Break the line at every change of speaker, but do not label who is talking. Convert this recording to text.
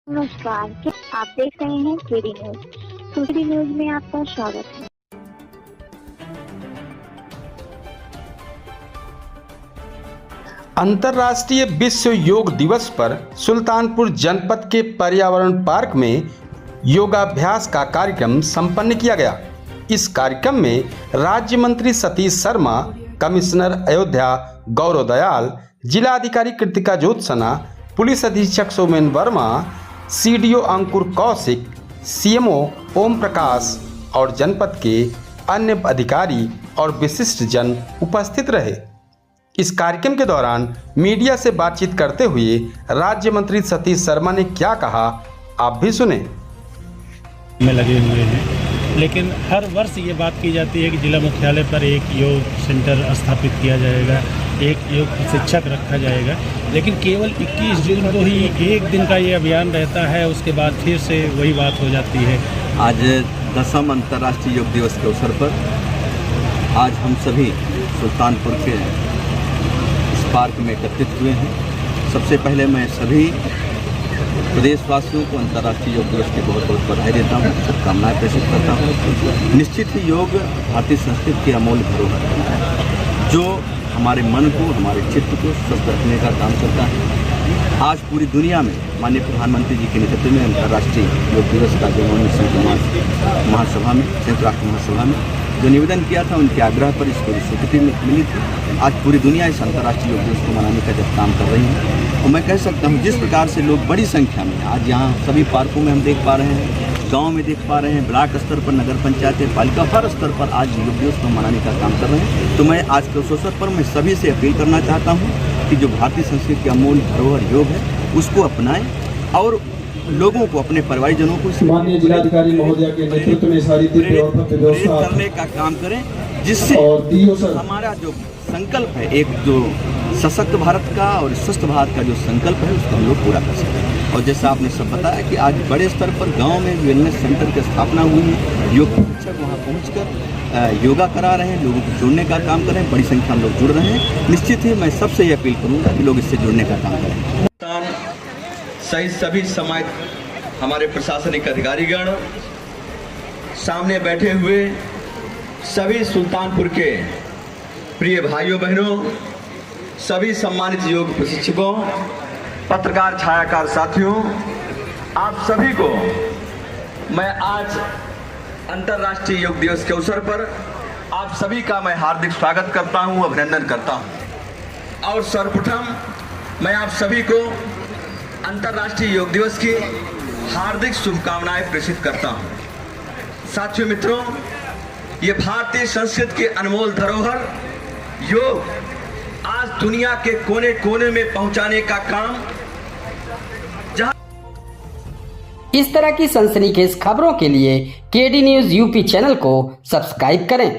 नमस्कार, आप देख रहे हैं केडी न्यूज। केडी न्यूज में आपका स्वागत है।
अंतर्राष्ट्रीय विश्व योग दिवस पर सुल्तानपुर जनपद के पर्यावरण पार्क में योगाभ्यास का कार्यक्रम संपन्न किया गया। इस कार्यक्रम में राज्य मंत्री सतीश शर्मा, कमिश्नर अयोध्या गौरव दयाल, जिला अधिकारी कृतिका ज्योत्सना, पुलिस अधीक्षक सोमेन वर्मा, सीडीओ अंकुर कौशिक, सीएमओ ओम प्रकाश और जनपद के अन्य अधिकारी और विशिष्ट जन उपस्थित रहे। इस कार्यक्रम के दौरान मीडिया से बातचीत करते हुए राज्य मंत्री सतीश शर्मा ने क्या कहा, आप भी सुने।
में लगे हुए हैं, लेकिन हर वर्ष ये बात की जाती है कि जिला मुख्यालय पर एक योग सेंटर स्थापित किया जाएगा, एक योग प्रशिक्षक रखा जाएगा, लेकिन केवल 21 जून को ही एक दिन का ये अभियान रहता है, उसके बाद फिर से वही बात हो जाती है।
आज 10वां अंतर्राष्ट्रीय योग दिवस के अवसर पर आज हम सभी सुल्तानपुर के इस पार्क में एकत्रित हुए हैं। सबसे पहले मैं सभी प्रदेशवासियों को अंतर्राष्ट्रीय योग दिवस की बहुत बहुत बधाई देता हूँ, शुभकामनाएं प्रेषित करता हूँ। निश्चित ही योग भारतीय संस्कृति की अमूल्य धरोहर है, जो हमारे मन को, हमारे चित्त को स्वस्थ रखने का काम करता है। आज पूरी दुनिया में माननीय प्रधानमंत्री जी के नेतृत्व में अंतर्राष्ट्रीय योग दिवस का जो उन्होंने संयुक्त महासभा में, संयुक्त राष्ट्र महासभा में जो निवेदन किया था, उनके आग्रह पर इसको स्वीकृति मिली थी। आज पूरी दुनिया इस अंतर्राष्ट्रीय योग दिवस को मनाने का जब काम कर रही है, और मैं कह सकता हूँ जिस प्रकार से लोग बड़ी संख्या में आज यहाँ सभी पार्कों में हम देख पा रहे हैं, गांव में देख पा रहे हैं, ब्लॉक स्तर पर, नगर पंचायत, पालिका, हर स्तर पर आज योग दिवस को मनाने का काम कर रहे हैं। तो मैं आज के उस अवसर पर मैं सभी से अपील करना चाहता हूँ कि जो भारतीय संस्कृति की अमूल्य धरोहर योग है, उसको अपनाएं और लोगों को, अपने परिवारजनों को
माननीय जिलाधिकारी महोदय के नेतृत्व में सारी
प्रेरित करने का काम करें, जिससे हमारा जो संकल्प है, एक जो सशक्त भारत का और स्वस्थ भारत का जो संकल्प है, उसको हम लोग पूरा कर सकें। और जैसा आपने सब बताया कि आज बड़े स्तर पर गांव में वेलनेस सेंटर की स्थापना हुई है, योग प्रशिक्षक वहाँ पहुँचकर योगा करा रहे हैं, लोगों को जुड़ने का काम कर रहे हैं, बड़ी संख्या में लोग जुड़ रहे हैं। निश्चित ही मैं सबसे ये अपील करूँगा कि लोग इससे जुड़ने का काम करें।
सहित सभी समाज, हमारे प्रशासनिक अधिकारीगण, सामने बैठे हुए सभी सुल्तानपुर के प्रिय भाइयों बहनों, सभी सम्मानित योग प्रशिक्षकों, पत्रकार छायाकार साथियों, आप सभी को मैं आज अंतर्राष्ट्रीय योग दिवस के अवसर पर आप सभी का मैं हार्दिक स्वागत करता हूं, अभिनंदन करता हूं। और सर्वप्रथम मैं आप सभी को अंतर्राष्ट्रीय योग दिवस की हार्दिक शुभकामनाएं प्रेषित करता हूं। साथियों, मित्रों, ये भारतीय संस्कृति की अनमोल धरोहर योग आज दुनिया के कोने कोने में पहुंचाने का काम, जहां
इस तरह की सनसनीखेज खबरों के लिए केडी न्यूज यूपी चैनल को सब्सक्राइब करें।